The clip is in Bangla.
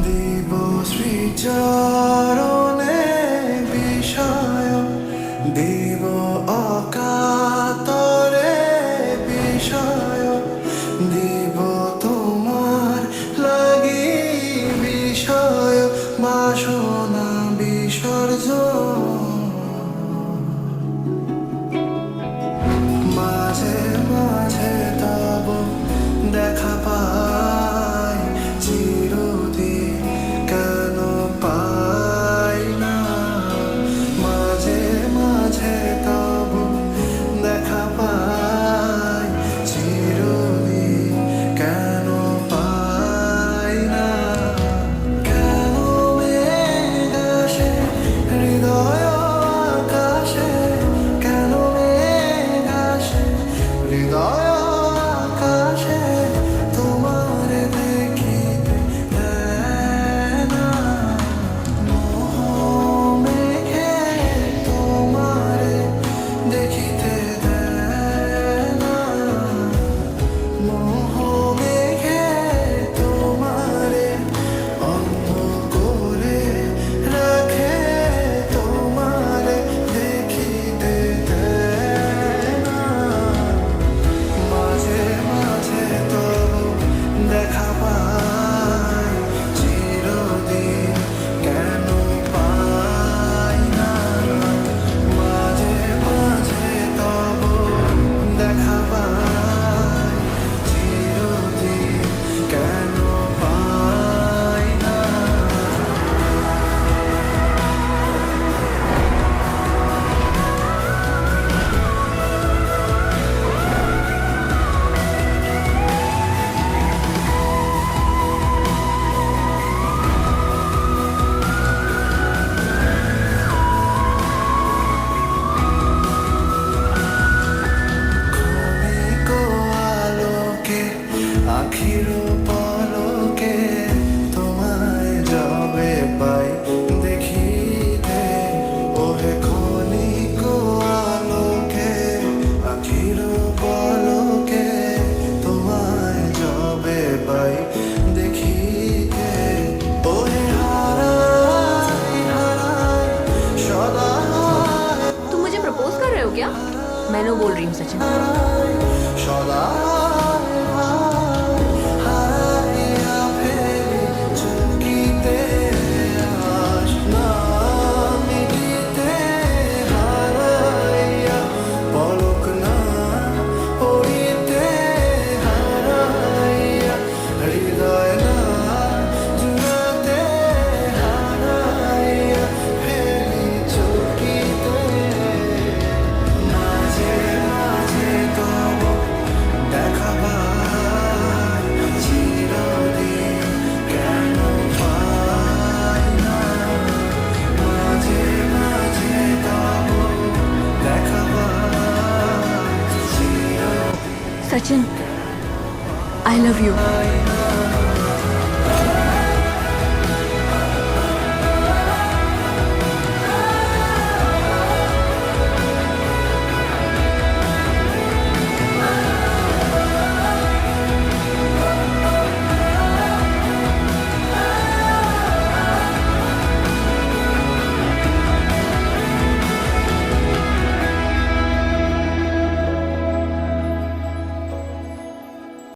দেবশ্রী চরণে বিষয় দেব অকাতরে বিষয় দেব তোমার লাগি বিষয় বাসনা বিসর্জন মাঝে মাঝে তব দেখা পাই চিরদিন কেন পাই না মাঝে মাঝে তব দেখা পাই চিরদিন কেন পাই না কেন মেঘ আসে হৃদয় আকাশে কেন মেঘ আসে হৃদয় আকাশে তোমার দেখিতে দেয় না মোহ মেঘে তোমারে দেখিতে দেয় না মোহ মেঘে তোমারে অন্ধ করে রাখে তোমারে দেখিতে দেয় না মাঝে মাঝে তবু দেখা পাই চিরদিন কেন পাই না মাঝে মাঝে তবু দেখা পাই চিরদিন কেন পাই না ক্ষণিক আলোকে আখির পলকে তোমায় যবে পাই দেখিতে ওহে ক্ষণিক আলোকে আখির পলকে তোমায় যবে পাই দেখিতে ওহে হারাই হারাই সদা तुम मुझे प्रपोज कर रहे हो क्या? मैं नो बोल रही हूँ सचिन। সদা হারাইয়া ফেলি চুকিতে আস না মিটিতে হারাইয়া পলক না পড়িতে হারাইয়া হৃদয় না জুড়াতে হারাইয়া ফেলি চুকিতে মাঝে মাঝে তব দেখা পাই চিরদিন কেন পাই না মাঝে মাঝে তব দেখা পাই চিরদিন सचिन, I love you. পাই না